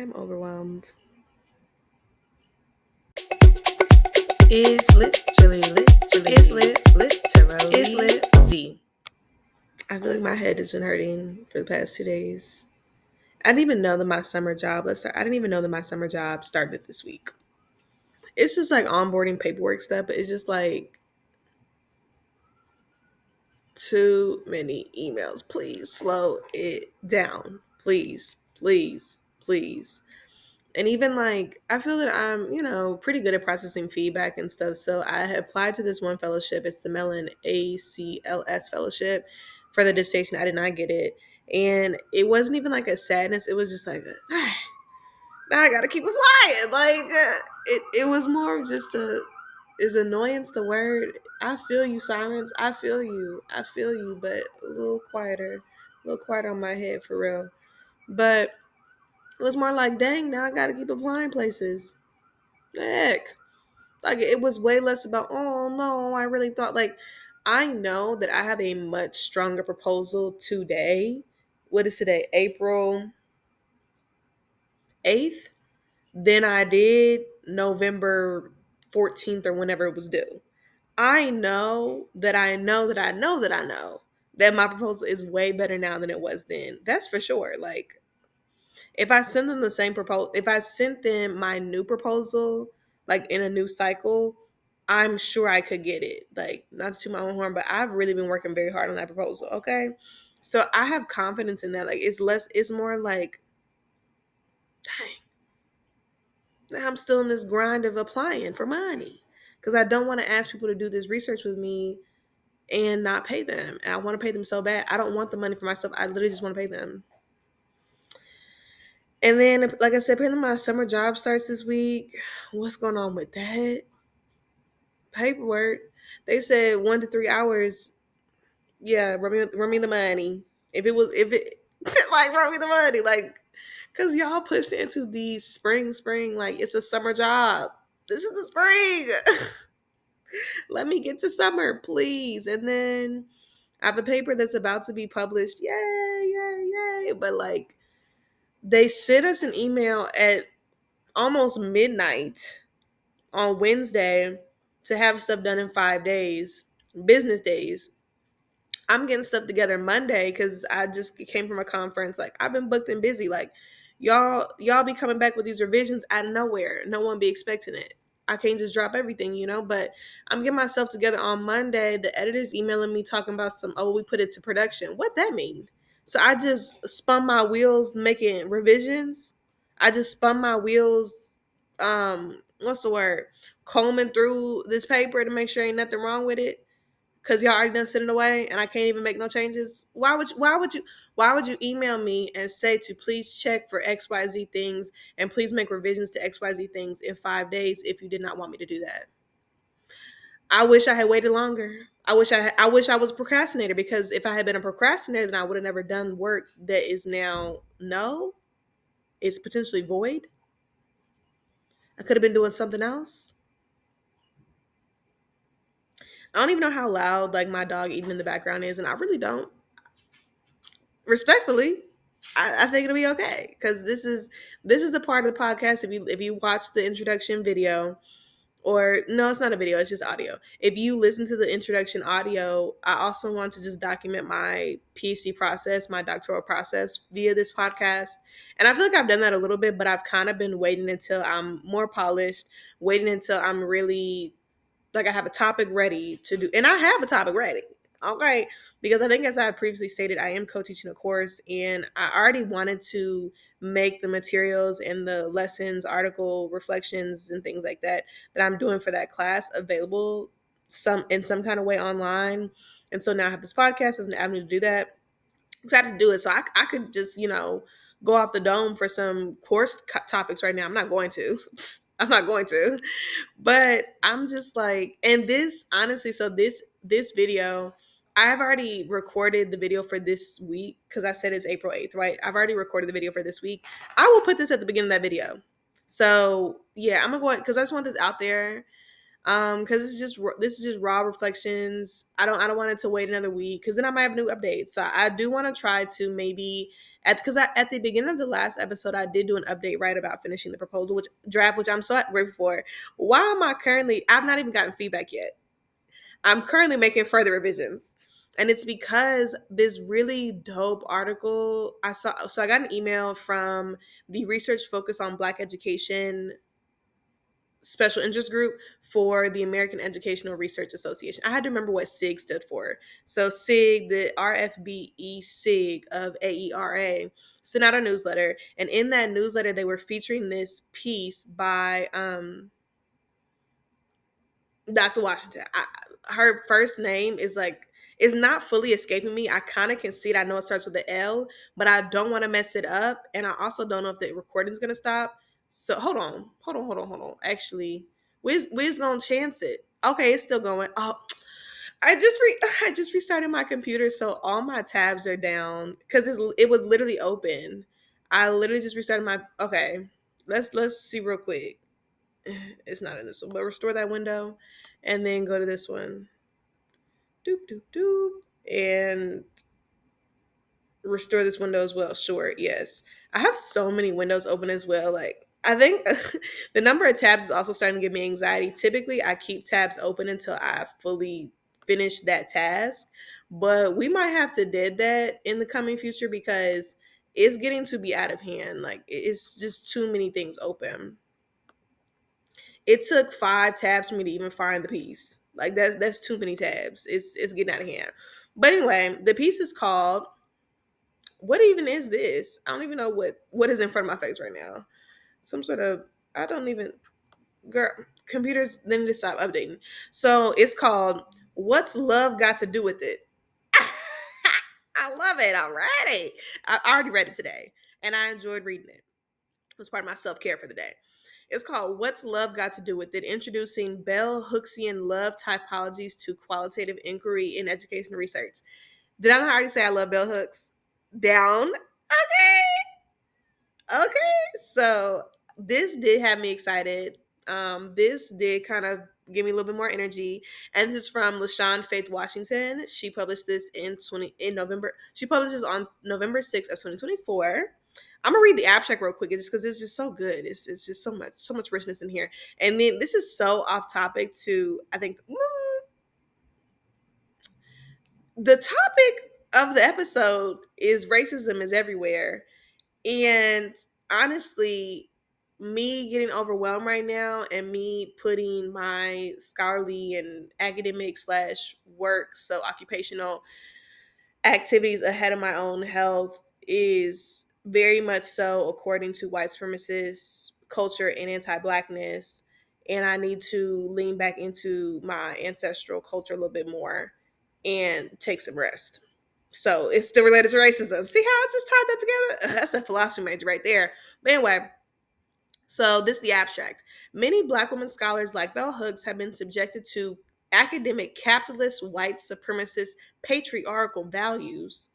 I'm overwhelmed. It's literally, it's literally, it's lit. See, I feel like my head has been hurting for the past 2 days. I didn't even know that my summer job. I didn't even know that my summer job started this week. It's just like onboarding paperwork stuff, but it's just like too many emails. Please slow it down. Please, please, please. And even like, I feel that I'm, pretty good at processing feedback and stuff. So I had applied to this one fellowship. It's the Mellon ACLS fellowship for the dissertation. I did not get it. And it wasn't even like a sadness. It was just like, now I got to keep applying. Like, it was more of just is annoyance the word? I feel you, Sirens. I feel you. I feel you, but a little quieter on my head for real. But it was more like, dang, now I gotta keep applying places. Heck. Like, it was way less about, oh no, I really thought, like, I know that I have a much stronger proposal today. What is today? April 8th? Than I did November 14th or whenever it was due. I know that I know that I know that I know that my proposal is way better now than it was then. That's for sure. Like, if I send them the same proposal, if I sent them my new proposal, like in a new cycle, I'm sure I could get it. Like, not to my own horn, but I've really been working very hard on that proposal. Okay. So I have confidence in that. Like, it's more like, dang, now I'm still in this grind of applying for money. Because I don't want to ask people to do this research with me and not pay them. And I want to pay them so bad. I don't want the money for myself. I literally just want to pay them. And then, like I said, apparently my summer job starts this week. What's going on with that? Paperwork. They said 1 to 3 hours. Yeah, run me the money. If it, like, run me the money. Like, because y'all pushed into the spring, like, it's a summer job. This is the spring. Let me get to summer, please. And then I have a paper that's about to be published. Yay, yay, yay. But, like, they sent us an email at almost midnight on Wednesday to have stuff done in 5 days, business days. I'm getting stuff together Monday because I just came from a conference. Like, I've been booked and busy. Like, y'all be coming back with these revisions out of nowhere. No one be expecting it. I can't just drop everything, But I'm getting myself together on Monday. The editor's emailing me talking about we put it to production. What that mean? So I just spun my wheels making revisions. I just spun my wheels. What's the word? Combing through this paper to make sure ain't nothing wrong with it because y'all already done sent it away and I can't even make no changes. Why would you email me and say to please check for XYZ things and please make revisions to XYZ things in 5 days if you did not want me to do that? I wish I had waited longer. I was a procrastinator, because if I had been a procrastinator, then I would have never done work that is now it's potentially void. I could have been doing something else. I don't even know how loud like my dog eating in the background is, and I really don't. Respectfully, I think it'll be okay because this is the part of the podcast. If you watch the introduction video, or no, it's not a video, it's just audio. If you listen to the introduction audio, I also want to just document my PhD process, my doctoral process via this podcast. And I feel like I've done that a little bit, but I've kind of been waiting until I'm more polished, waiting until I'm really like I have a topic ready to do. And I have a topic ready. Okay. Because I think, as I previously stated, I am co-teaching a course and I already wanted to make the materials and the lessons, article reflections and things like that I'm doing for that class available some kind of way online. And so now I have this podcast as an avenue to do that. Excited to do it. So I could just, go off the dome for some course topics right now. I'm not going to. I'm not going to. But I'm just like, and this honestly, so this video, I've already recorded the video for this week because I said it's April 8th, right? I've already recorded the video for this week. I will put this at the beginning of that video. So yeah, I'm gonna go because I just want this out there. Because this is just raw reflections. I don't want it to wait another week because then I might have new updates. So I do want to try to maybe At the beginning of the last episode, I did do an update right about finishing the proposal, which draft, which I'm so grateful for. Why am I currently? I've not even gotten feedback yet. I'm currently making further revisions. And it's because this really dope article I saw. So I got an email from the Research Focus on Black Education special interest group for the American Educational Research Association. I had to remember what SIG stood for. So SIG, the RFBE SIG of AERA, sent out a newsletter. And in that newsletter, they were featuring this piece by Dr. Washington. Her first name is not fully escaping me. I kind of can see it. I know it starts with the L, but I don't want to mess it up, and I also don't know if the recording's gonna stop. So hold on. Actually, we's gonna chance it. Okay, it's still going. Oh, I just restarted my computer, so all my tabs are down because it was literally open. I literally just restarted my. Okay, let's see real quick. It's not in this one, but restore that window and then go to this one. Doop, doop, doop. And restore this window as well. Sure, yes. I have so many windows open as well. Like, I think the number of tabs is also starting to give me anxiety. Typically, I keep tabs open until I fully finish that task. But we might have to did that in the coming future because it's getting to be out of hand. Like, it's just too many things open. It took 5 tabs for me to even find the piece. Like that's too many tabs. It's getting out of hand. But anyway, the piece is called what even is this? I don't even know what is in front of my face right now. Some sort of I don't even girl computers they need to stop updating. So it's called What's Love Got to Do with It? I love it already. I already read it today and I enjoyed reading it. It was part of my self-care for the day. It's called What's Love Got to Do with It? Introducing Bell Hooksian Love Typologies to Qualitative Inquiry in Education and Research. Did I not already say I love bell hooks? Down. Okay. Okay. So this did have me excited. This did kind of give me a little bit more energy. And this is from LaShawn Faith Washington. She published this in November. She published this on November 6th of 2024. I'm gonna read the abstract real quick just because it's just so good. It's just so much richness in here. And then this is so off topic to I think the topic of the episode is racism is everywhere. And honestly, me getting overwhelmed right now and me putting my scholarly and academic slash work, so occupational activities ahead of my own health is very much so according to white supremacist culture and anti-blackness. And I need to lean back into my ancestral culture a little bit more and take some rest. So it's still related to racism. See how I just tied that together? That's a philosophy major right there. But anyway, so this is the abstract. Many Black women scholars like Bell Hooks have been subjected to academic capitalist white supremacist patriarchal values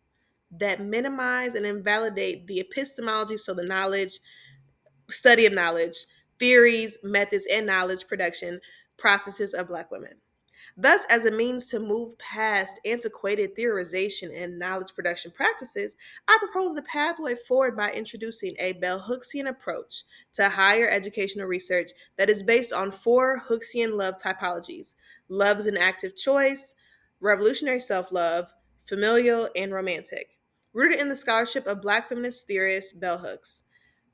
that minimize and invalidate the epistemology, so the knowledge, study of knowledge, theories, methods, and knowledge production processes of Black women. Thus, as a means to move past antiquated theorization and knowledge production practices, I propose the pathway forward by introducing a Bell Hooksian approach to higher educational research that is based on 4 Hooksian love typologies: love is an active choice, revolutionary self love, familial, and romantic, rooted in the scholarship of Black feminist theorist Bell Hooks.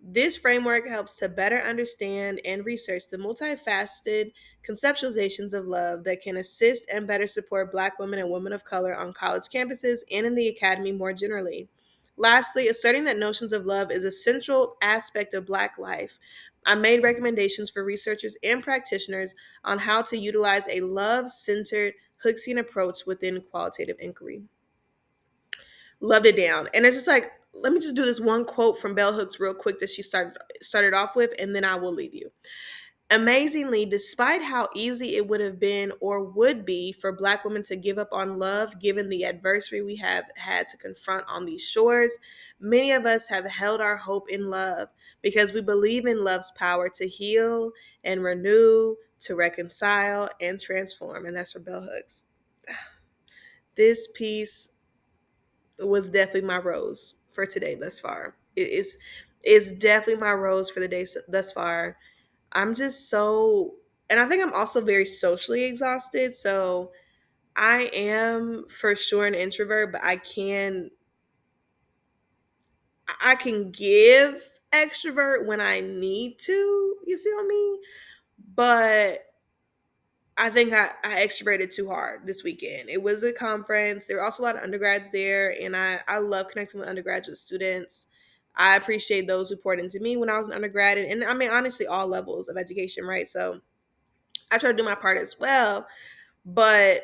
This framework helps to better understand and research the multifaceted conceptualizations of love that can assist and better support Black women and women of color on college campuses and in the academy more generally. Lastly, asserting that notions of love is a central aspect of Black life, I made recommendations for researchers and practitioners on how to utilize a love centered Hooksian approach within qualitative inquiry. Loved it down. And it's just like, let me just do this one quote from Bell Hooks real quick that she started off with, and then I will leave you. Amazingly, despite how easy it would have been or would be for Black women to give up on love, given the adversity we have had to confront on these shores, many of us have held our hope in love because we believe in love's power to heal and renew, to reconcile and transform. And that's for Bell Hooks. This piece was definitely my rose for today thus far. It's definitely my rose for the day thus far. I'm just so, and I think I'm also very socially exhausted. So I am for sure an introvert, but I can give extrovert when I need to. You feel me? But I think I extroverted too hard this weekend. It was a conference. There were also a lot of undergrads there, and I love connecting with undergraduate students. I appreciate those who poured into me when I was an undergrad, and I mean, honestly, all levels of education, right? So I try to do my part as well. But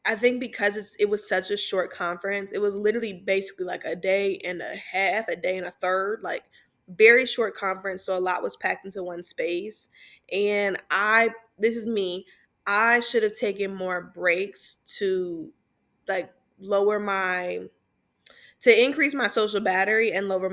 I think because it was such a short conference, it was literally basically like a day and a half, a day and a third, like very short conference. So a lot was packed into one space. And this is me, I should have taken more breaks to like lower my to increase my social battery and lower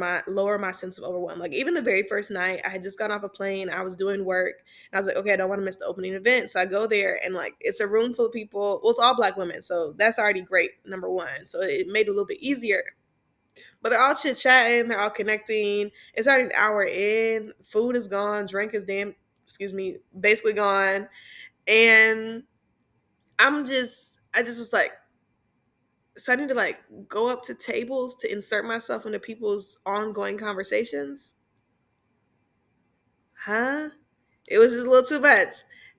my sense of overwhelm. Like even the very first night, I had just gotten off a plane, I was doing work, and I was like, okay, I don't want to miss the opening event. So I go there and like it's a room full of people. Well, it's all black women, so that's already great, number one. So it made it a little bit easier. But they're all chit chatting, they're all connecting. It's already an hour in, food is gone, drink is excuse me, basically gone. And I just was like, so I need to like go up to tables to insert myself into people's ongoing conversations. Huh? It was just a little too much.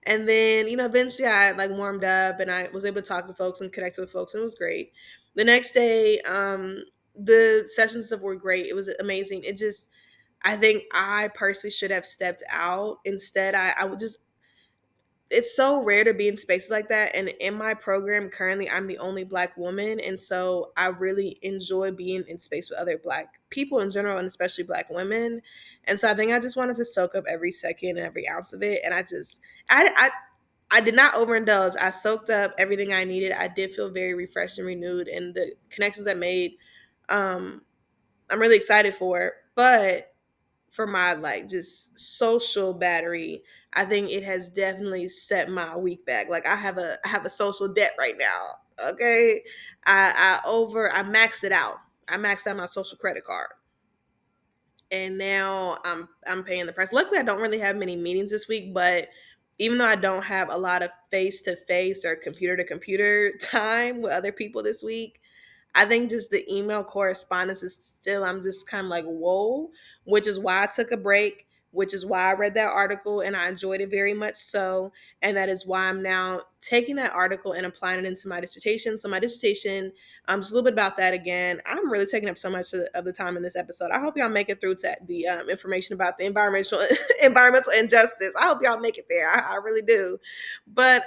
And then, eventually I like warmed up and I was able to talk to folks and connect with folks, and it was great. The next day, the sessions and stuff were great. It was amazing. I think I personally should have stepped out. Instead, I would just it's so rare to be in spaces like that, and in my program currently I'm the only black woman, and so I really enjoy being in space with other black people in general, and especially black women. And so I think I just wanted to soak up every second and every ounce of it, and I did not overindulge. I soaked up everything I needed. I did feel very refreshed and renewed, and the connections I made, um I'm really excited for. But for my like just social battery, I think it has definitely set my week back. Like I have a social debt right now. Okay. I maxed it out. I maxed out my social credit card. And now I'm paying the price. Luckily I don't really have many meetings this week, but even though I don't have a lot of face to face or computer to computer time with other people this week, I think just the email correspondence is still, I'm just kind of like, whoa, which is why I took a break, which is why I read that article and I enjoyed it very much so. And that is why I'm now taking that article and applying it into my dissertation. So, my dissertation, just a little bit about that again. I'm really taking up so much of the time in this episode. I hope y'all make it through to the information about the environmental injustice. I hope y'all make it there. I really do. But,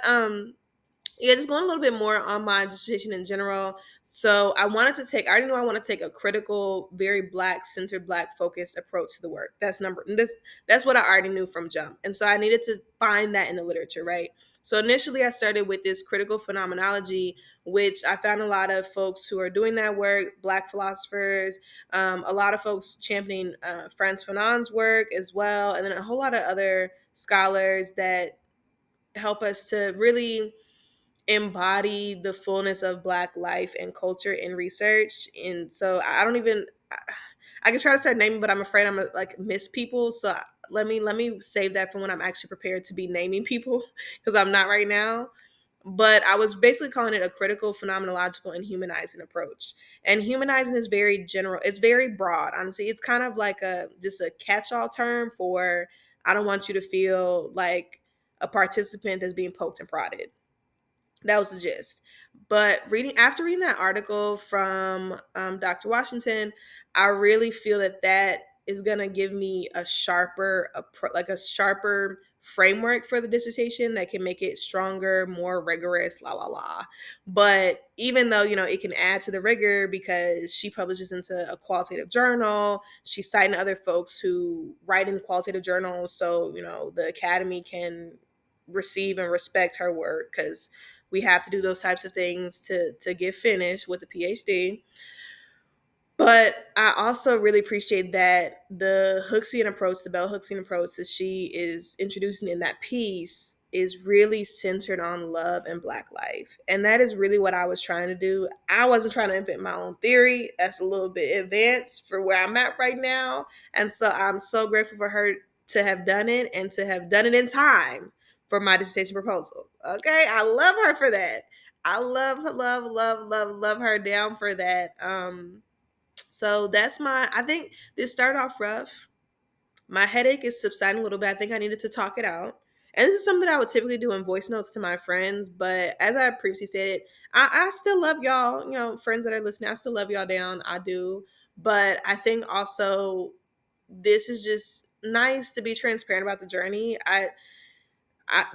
yeah, just going a little bit more on my dissertation in general. So I already knew I want to take a critical, very black centered, black focused approach to the work. That's what I already knew from jump. And so I needed to find that in the literature, right? So initially I started with this critical phenomenology, which I found a lot of folks who are doing that work, black philosophers, a lot of folks championing Frantz Fanon's work as well, and then a whole lot of other scholars that help us to really embody the fullness of black life and culture in research. And so I don't even I can try to start naming, but I'm afraid I'm gonna like miss people. So let me save that for when I'm actually prepared to be naming people because I'm not right now. But I was basically calling it a critical, phenomenological, and humanizing approach. And humanizing is very general, it's very broad. Honestly, it's kind of like a just a catch-all term for I don't want you to feel like a participant that's being poked and prodded. That was the gist. But after reading that article from Dr. Washington, I really feel that is gonna give me like a sharper framework for the dissertation that can make it stronger, more rigorous, la la la. But even though it can add to the rigor because she publishes into a qualitative journal, she's citing other folks who write in qualitative journals, so the academy can receive and respect her work because we have to do those types of things to get finished with the PhD. But I also really appreciate that the Hookesian approach, the Bell Hookesian approach that she is introducing in that piece is really centered on love and Black life. And that is really what I was trying to do. I wasn't trying to invent my own theory. That's a little bit advanced for where I'm at right now. And so I'm so grateful for her to have done it and to have done it in time for my dissertation proposal. Okay. I love her for that. I love her down for that. So that's I think this started off rough. My headache is subsiding a little bit. I think I needed to talk it out. And this is something I would typically do in voice notes to my friends. But as I previously stated, I still love y'all, friends that are listening. I still love y'all down. I do. But I think also this is just nice to be transparent about the journey.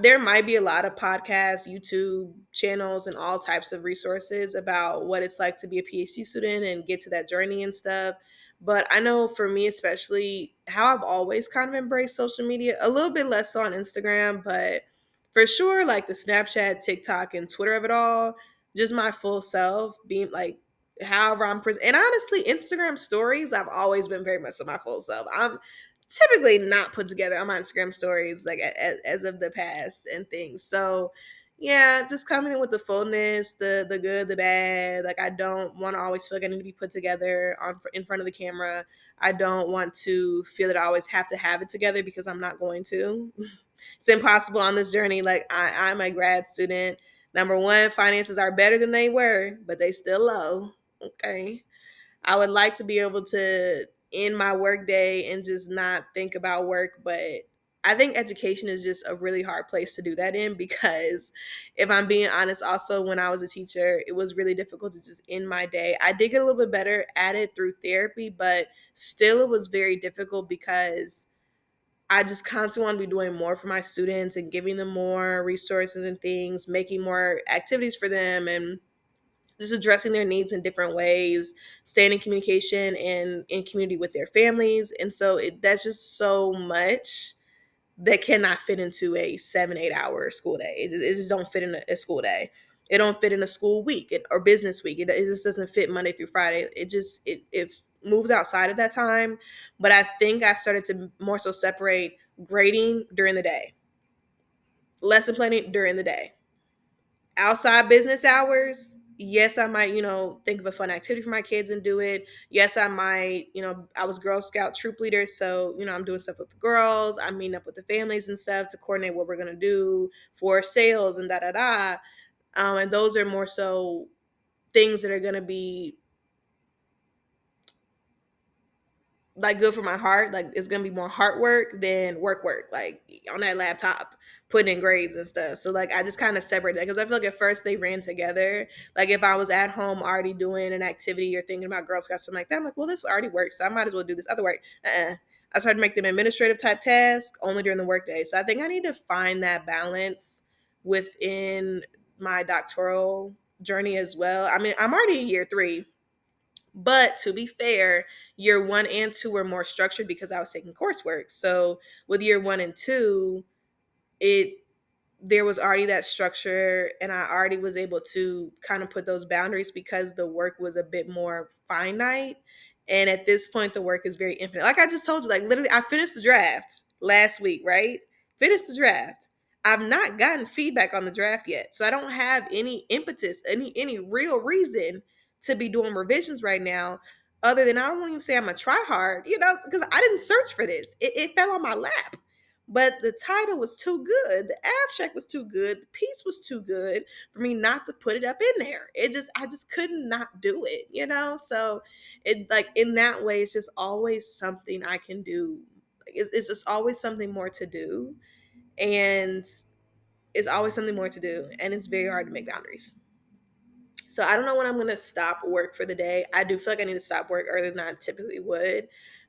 There might be a lot of podcasts, YouTube channels, and all types of resources about what it's like to be a PhD student and get to that journey and stuff. But I know for me, especially, how I've always kind of embraced social media, a little bit less so on Instagram, but for sure, like the Snapchat, TikTok, and Twitter of it all, just my full self being like, however I'm present. And honestly, Instagram stories, I've always been very much of my full self. I'm typically not put together on my Instagram stories like as of the past and things. So yeah, just coming in with the fullness, the good, the bad. Like I don't want to always feel like I need to be put together in front of the camera. I don't want to feel that I always have to have it together because I'm not going to. It's impossible on this journey. Like I'm a grad student. Number one, finances are better than they were, but they still low. Okay. I would like to be able to end my work day and just not think about work, but I think education is just a really hard place to do that in because if I'm being honest, also when I was a teacher, it was really difficult to just end my day. I did get a little bit better at it through therapy, but still it was very difficult because I just constantly want to be doing more for my students and giving them more resources and things, making more activities for them and just addressing their needs in different ways, staying in communication and in community with their families. And so that's just so much that cannot fit into a 7-8 hour school day. It just don't fit in a school day. It don't fit in a school week or business week. It just doesn't fit Monday through Friday. It moves outside of that time. But I think I started to more so separate grading during the day, lesson planning during the day, outside business hours. Yes, I might, think of a fun activity for my kids and do it. Yes, I might, I was Girl Scout troop leader, so I'm doing stuff with the girls. I'm meeting up with the families and stuff to coordinate what we're gonna do for sales and da da da. And those are more so things that are gonna be like good for my heart. Like it's gonna be more heart work than work, like on that laptop putting in grades and stuff. So like I just kind of separated that because I feel like at first they ran together. Like if I was at home already doing an activity or thinking about Girl Scouts, something like that, I'm like, well, this already works, so I might as well do this other work. I started to make them administrative type tasks only during the workday. So I think I need to find that balance within my doctoral journey as well. I mean, I'm already in year 3, but to be fair, year 1 and 2 were more structured because I was taking coursework. So with year 1 and 2, it there was already that structure and I already was able to kind of put those boundaries because the work was a bit more finite. And at this point, the work is very infinite. Like I just told you, like literally, I finished the draft last week, right? Finished the draft. I've not gotten feedback on the draft yet. So I don't have any impetus, any real reason to be doing revisions right now, other than I don't even say I'm a try hard, because I didn't search for this. It fell on my lap. But the title was too good. The abstract was too good. The piece was too good for me not to put it up in there. I just could not do it. So it like in that way, it's just always something I can do. Like, it's just always something more to do. And it's always something more to do. And it's very hard to make boundaries. So I don't know when I'm gonna stop work for the day. I do feel like I need to stop work earlier than I typically would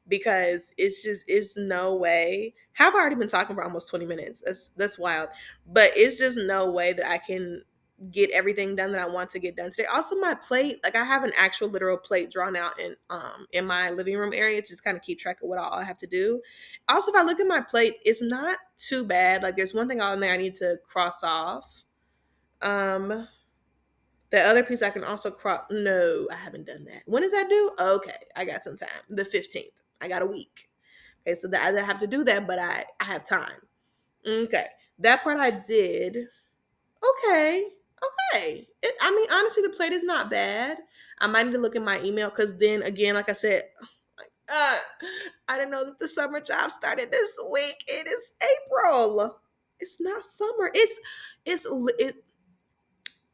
because it's no way. How have I already been talking for almost 20 minutes? That's wild. But it's just no way that I can get everything done that I want to get done today. Also my plate, like I have an actual literal plate drawn out in my living room area to just kind of keep track of what all I have to do. Also, if I look at my plate, it's not too bad. Like there's one thing on there I need to cross off. Um the other piece I can also crop. No, I haven't done that. When does that due? Okay, I got some time. The 15th. I got a week. Okay, so I have to do that, but I have time. Okay. That part I did. Okay. Okay. I mean, honestly, the plate is not bad. I might need to look at my email because then again, like I said, uh, I didn't know that the summer job started this week. It is April. It's not summer. It.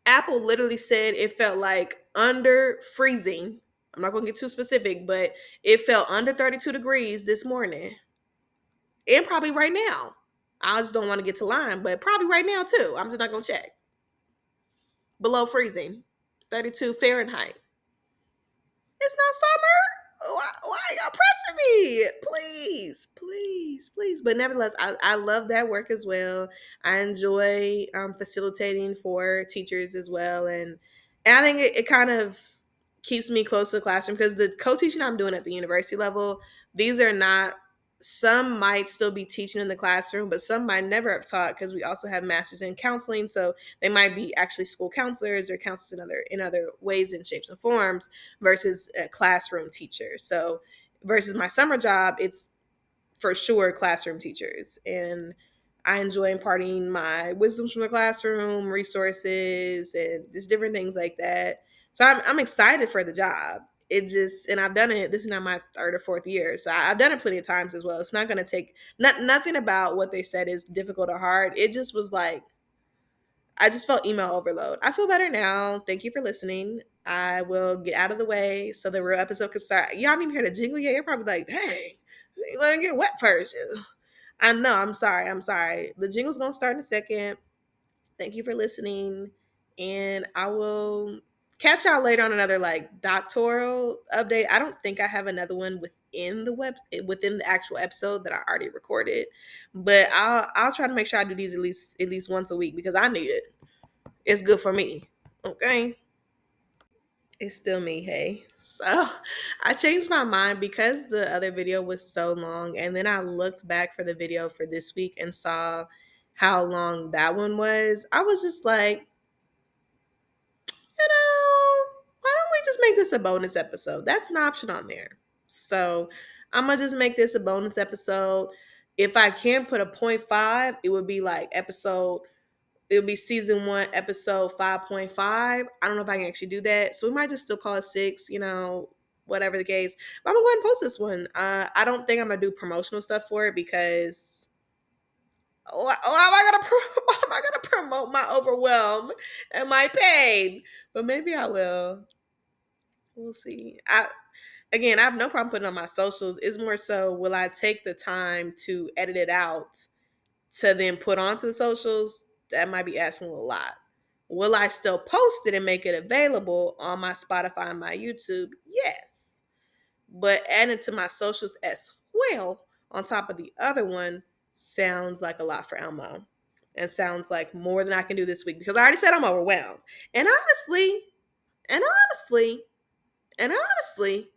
Apple literally said it felt like under freezing. I'm not gonna get too specific, but it felt under 32 degrees this morning, and probably right now. I just don't want to get to line, but probably right now too. I'm just not gonna check. Below freezing, 32 Fahrenheit. It's not summer. Why are y'all pressing me? Please, please, please. But nevertheless, I love that work as well. I enjoy facilitating for teachers as well. And I think it kind of keeps me close to the classroom because the co-teaching I'm doing at the university level, these are not, some might still be teaching in the classroom, but some might never have taught because we also have masters in counseling. So they might be actually school counselors or counselors in other ways and shapes and forms versus a classroom teacher. So versus my summer job, it's for sure classroom teachers. And I enjoy imparting my wisdoms from the classroom, resources, and just different things like that. So I'm excited for the job. It just, and I've done it, this is not my third or fourth year. So I've done it plenty of times as well. It's not going to take, nothing about what they said is difficult or hard. It just was like, I just felt email overload. I feel better now. Thank you for listening. I will get out of the way so the real episode can start. Y'all didn't even hear the jingle yet. You're probably like, dang, you let to get wet first. I know. I'm sorry. I'm sorry. The jingle's going to start in a second. Thank you for listening. And I will catch y'all later on another like doctoral update. I don't think I have another one within the actual episode that I already recorded, but I'll try to make sure I do these at least once a week because I need it. It's good for me. Okay. It's still me, hey. So I changed my mind because the other video was so long. And then I looked back for the video for this week and saw how long that one was. I was just like, why don't we just make this a bonus episode? That's an option on there. So I'm going to just make this a bonus episode. If I can put a point 0.5, it would be like it'll be season 1, episode 5.5. I don't know if I can actually do that. So we might just still call it 6, whatever the case. But I'm going to go ahead and post this one. I don't think I'm going to do promotional stuff for it because why am I gonna promote my overwhelm and my pain? But maybe I will. We'll see. I have no problem putting it on my socials. It's more so, will I take the time to edit it out to then put onto the socials? That might be asking a lot. Will I still post it and make it available on my Spotify and my YouTube? Yes. But adding to my socials as well on top of the other one sounds like a lot for Elmo. And sounds like more than I can do this week because I already said I'm overwhelmed. And honestly, and honestly, and honestly,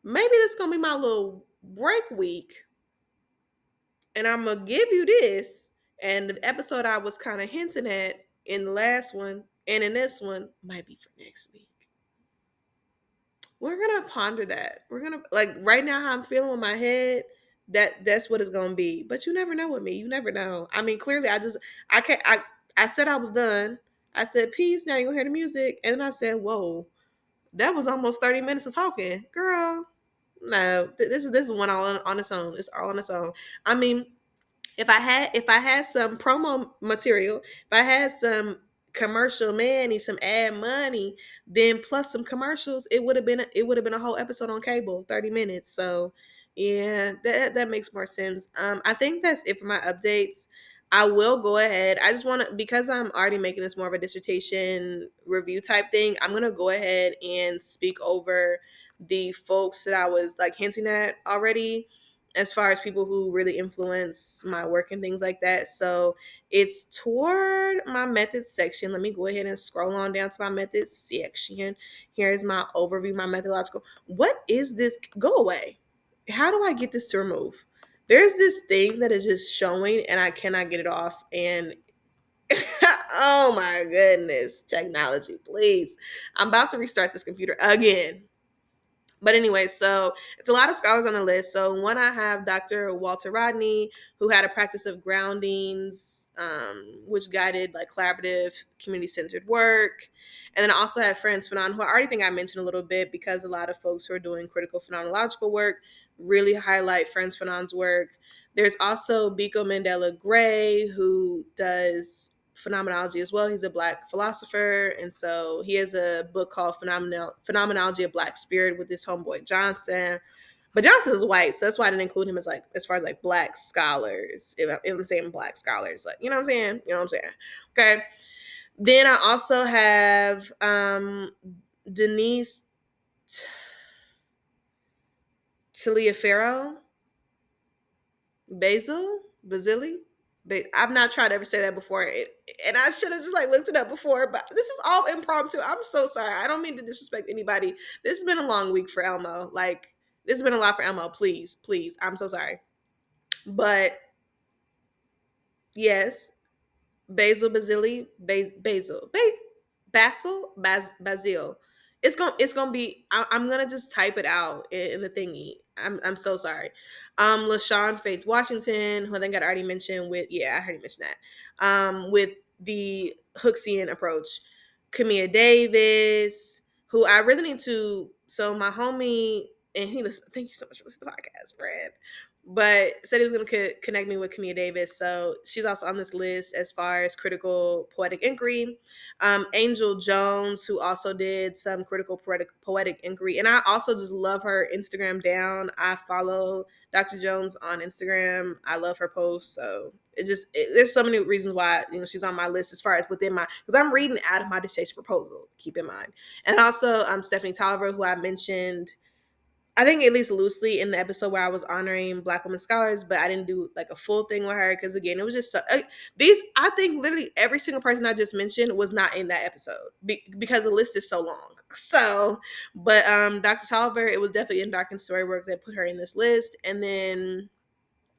maybe this is gonna be my little break week. And I'm gonna give you this. And the episode I was kind of hinting at in the last one and in this one might be for next week. We're gonna ponder that. We're gonna, like, right now how I'm feeling with my head, that's what it's gonna be. But you never know with me. You never know. I mean, clearly I can't I said I was done. I said peace, now you gonna hear the music. And then I said, whoa, that was almost 30 minutes of talking. Girl, no, this is one all on its own. It's all on its own. I mean, if I had some promo material, if I had some commercial money, some ad money, then plus some commercials, it would have been a whole episode on cable, 30 minutes. So yeah, that makes more sense. I think that's it for my updates. I will go ahead. I just want to, because I'm already making this more of a dissertation review type thing, I'm gonna go ahead and speak over the folks that I was like hinting at already as far as people who really influence my work and things like that. So it's toward my methods section. Let me go ahead and scroll on down to my methods section. Here's my overview, my methodological. What is this? Go away. How do I get this to remove? There's this thing that is just showing and I cannot get it off. And oh my goodness, technology, please. I'm about to restart this computer again. But anyway, so it's a lot of scholars on the list. So one, I have Dr. Walter Rodney, who had a practice of groundings, which guided like collaborative, community-centered work. And then I also have Frantz Fanon, who I already think I mentioned a little bit, because a lot of folks who are doing critical phenomenological work really highlight Frantz Fanon's work. There's also Biko Mandela Gray, who does phenomenology as well. He's a Black philosopher, and so he has a book called Phenomenology of Black Spirit with his homeboy Johnson. But Johnson is white, so that's why I didn't include him as like, as far as like Black scholars. If I'm saying Black scholars, like, you know what I'm saying? You know what I'm saying? Okay. Then I also have Denise Taliaferro, Basili. I've not tried to ever say that before, and I should have just like looked it up before. But this is all impromptu. I'm so sorry. I don't mean to disrespect anybody. This has been a long week for Elmo. Like, this has been a lot for Elmo. Please, please. I'm so sorry. But yes, Basil. It's gonna be. I'm gonna just type it out in the thingy. I'm so sorry. LaShawn Faith Washington, who I think I'd already mentioned with, yeah, I already mentioned that. With the Hooksian approach, Kamia Davis, who I really need to. So my homie, and he listen. Thank you so much for listening to the podcast, Fred. But said he was going to connect me with Kamia Davis. So she's also on this list as far as critical poetic inquiry. Angel Jones, who also did some critical poetic inquiry. And I also just love her Instagram down. I follow Dr. Jones on Instagram. I love her posts. So there's so many reasons why, she's on my list as far as within my, because I'm reading out of my dissertation proposal, keep in mind. And also Stephanie Tolliver, who I mentioned, I think at least loosely, in the episode where I was honoring Black women scholars, but I didn't do like a full thing with her because, again, it was just these. I think literally every single person I just mentioned was not in that episode because the list is so long. So, but Dr. Tolliver, it was definitely in Dark and Story Work that put her in this list, and then,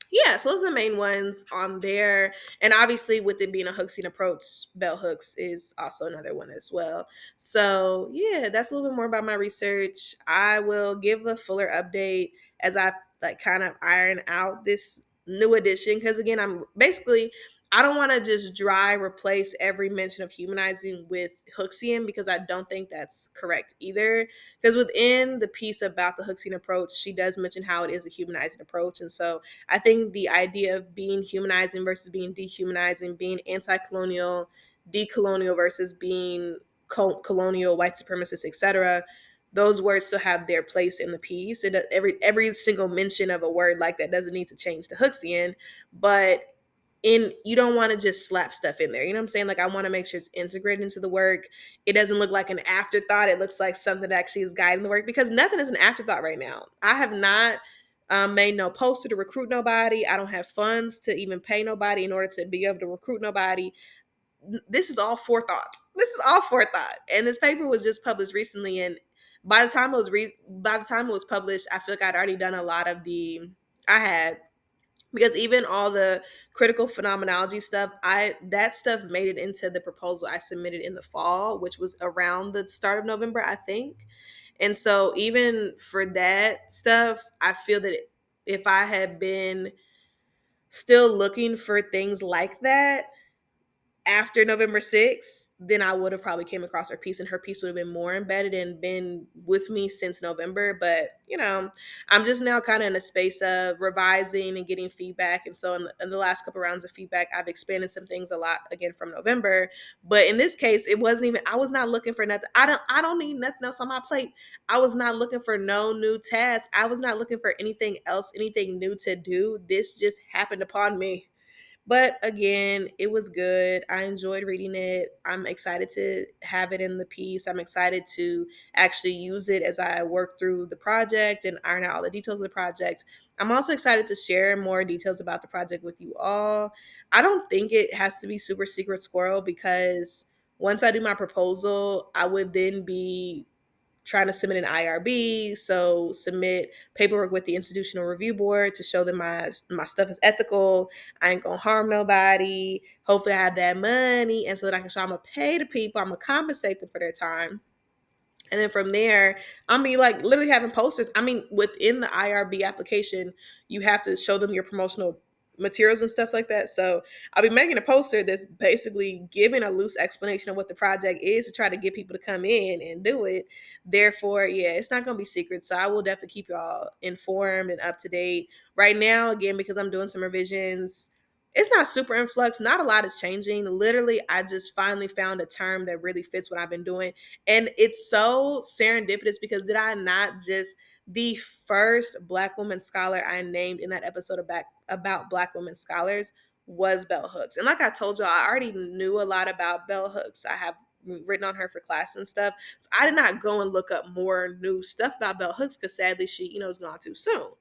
yeah, so those are the main ones on there. And obviously, with it being a Hooksian approach, bell hooks is also another one as well. So, yeah, that's a little bit more about my research. I will give a fuller update as I like kind of iron out this new edition. Because again, I don't want to just dry replace every mention of humanizing with Hooksian, because I don't think that's correct either. Because within the piece about the Hooksian approach, she does mention how it is a humanizing approach. And so I think the idea of being humanizing versus being dehumanizing, being anti-colonial, decolonial versus being colonial, white supremacist, etc., those words still have their place in the piece. And every single mention of a word like that doesn't need to change to Hooksian, but you don't want to just slap stuff in there. You know what I'm saying? Like, I want to make sure it's integrated into the work. It doesn't look like an afterthought. It looks like something that actually is guiding the work, because nothing is an afterthought right now. I have not made no poster to recruit nobody. I don't have funds to even pay nobody in order to be able to recruit nobody. This is all forethought. This is all forethought. And this paper was just published recently, and by the time it was published, I feel like I'd already done a lot of I had, because even all the critical phenomenology stuff, that stuff made it into the proposal I submitted in the fall, which was around the start of November, I think. And so even for that stuff, I feel that if I had been still looking for things like that after November 6th, then I would have probably came across her piece, and her piece would have been more embedded and been with me since November. But, I'm just now kind of in a space of revising and getting feedback. And so in the last couple rounds of feedback, I've expanded some things a lot again from November. But in this case, I was not looking for nothing. I don't need nothing else on my plate. I was not looking for no new task. I was not looking for anything else, anything new to do. This just happened upon me. But again, it was good. I enjoyed reading it. I'm excited to have it in the piece. I'm excited to actually use it as I work through the project and iron out all the details of the project. I'm also excited to share more details about the project with you all. I don't think it has to be super secret squirrel, because once I do my proposal, I would then be trying to submit an IRB, so submit paperwork with the institutional review board to show them my stuff is ethical. I ain't gonna harm nobody. Hopefully, I have that money, and so that I can show I'm gonna pay the people, I'm gonna compensate them for their time. And then from there, I mean, like literally having posters. I mean, within the IRB application, you have to show them your promotional materials and stuff like that. So I'll be making a poster that's basically giving a loose explanation of what the project is to try to get people to come in and do it. Therefore, yeah, it's not going to be secret. So I will definitely keep y'all informed and up to date. Right now, again, because I'm doing some revisions, it's not super influx. Not a lot is changing. Literally, I just finally found a term that really fits what I've been doing, and it's so serendipitous because did I not just the first Black woman scholar I named in that episode about Black women scholars was Bell Hooks. And like I told you, I already knew a lot about Bell Hooks. I have written on her for class and stuff. So I did not go and look up more new stuff about Bell Hooks because sadly she, is gone too soon.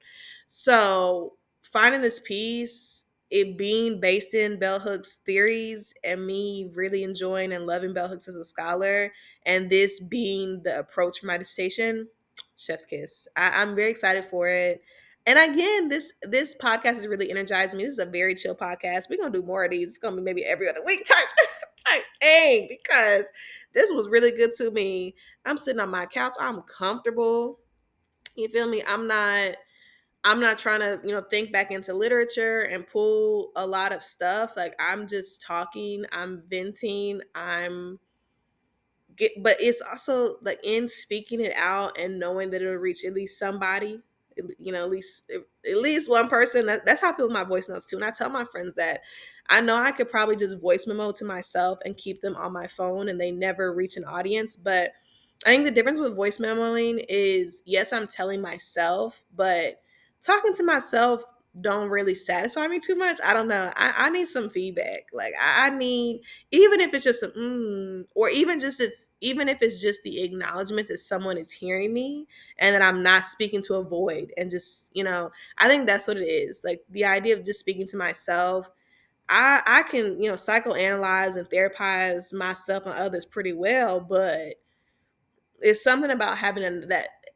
So finding this piece, it being based in Bell Hooks theories and me really enjoying and loving Bell Hooks as a scholar, and this being the approach for my dissertation, chef's kiss. I'm very excited for it. And again, this podcast has really energized me. This is a very chill podcast. We're gonna do more of these. It's gonna be maybe every other week type type thing because this was really good to me. I'm sitting on my couch. I'm comfortable. You feel me? I'm not trying to, think back into literature and pull a lot of stuff. Like I'm just talking, I'm venting, but it's also like in speaking it out and knowing that it'll reach at least somebody, at least one person. That's how I feel with my voice notes too. And I tell my friends that I know I could probably just voice memo to myself and keep them on my phone and they never reach an audience. But I think the difference with voice memoing is yes, I'm telling myself, but talking to myself don't really satisfy me too much. I don't know. I need some feedback. Like I need, even if it's just a or even if it's just the acknowledgement that someone is hearing me and that I'm not speaking to a void, and just, I think that's what it is. Like the idea of just speaking to myself. I can, psychoanalyze and therapize myself and others pretty well, but it's something about having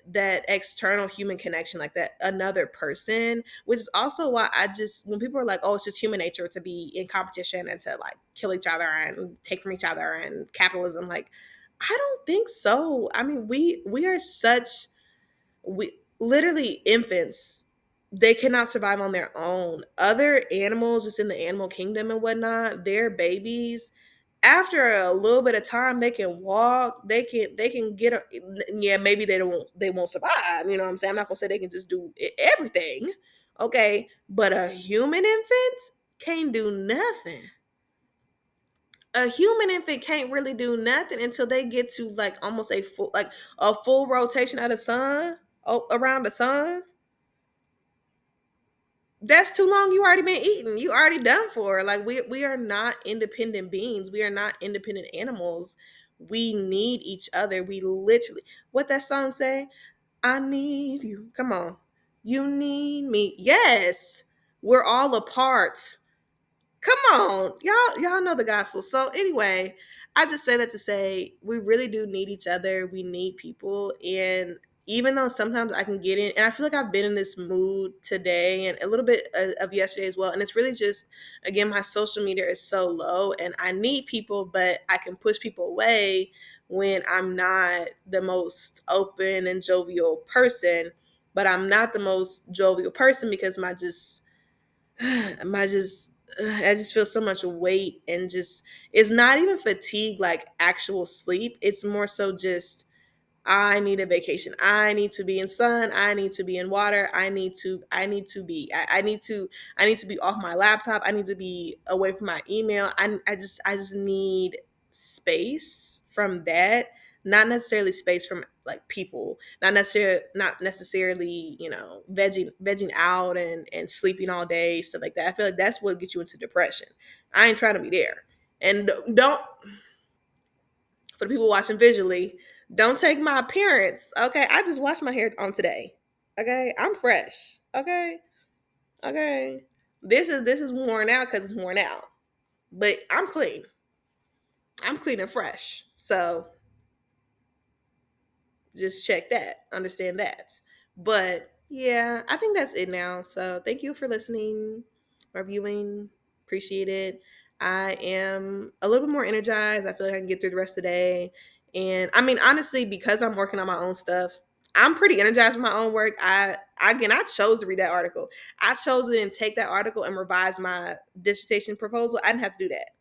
that external human connection, like that another person, which is also why I just, when people are like, oh, it's just human nature to be in competition and to like kill each other and take from each other and capitalism, like I don't think so. I mean, we are such, we literally infants, they cannot survive on their own. Other animals just in the animal kingdom and whatnot, they're babies, after a little bit of time they can walk, they can get yeah, maybe they won't survive, you know what I'm saying? I'm not gonna say they can just do everything, okay, but a human infant can't do nothing. A human infant can't really do nothing until they get to like almost a full rotation of the sun, around the sun. That's too long. You already been eaten. You already done for. Like we are not independent beings. We are not independent animals. We need each other. We literally, what that song say? I need you. Come on. You need me. Yes. We're all a part. Come on, y'all know the gospel. So anyway, I just say that to say we really do need each other. We need people, and even though sometimes I can get in, and I feel like I've been in this mood today and a little bit of yesterday as well. And it's really just, again, my social media is so low, and I need people, but I can push people away when I'm not the most open and jovial person. But I'm not the most jovial person because my just I just feel so much weight, and just it's not even fatigue like actual sleep. It's more so just I need a vacation. I need to be in sun. I need to be in water. I need to be off my laptop. I need to be away from my email. I just need space from that. Not necessarily space from like people. Not necessarily, vegging out and sleeping all day, stuff like that. I feel like that's what gets you into depression. I ain't trying to be there. And don't, for the people watching visually, don't take my appearance. Okay, I just washed my hair on today. Okay, I'm fresh. Okay, okay. This is worn out because it's worn out, but I'm clean. I'm clean and fresh. So just check that, understand that. But yeah, I think that's it now. So thank you for listening, reviewing, appreciate it. I am a little bit more energized. I feel like I can get through the rest of the day, And I mean, honestly, because I'm working on my own stuff, I'm pretty energized with my own work. I chose to read that article. I chose to then take that article and revise my dissertation proposal. I didn't have to do that.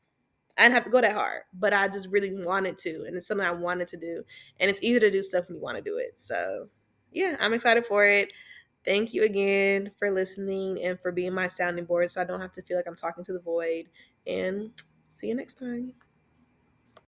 I didn't have to go that hard, but I just really wanted to, and it's something I wanted to do. And it's easier to do stuff when you want to do it. So, yeah, I'm excited for it. Thank you again for listening and for being my sounding board, so I don't have to feel like I'm talking to the void. And see you next time.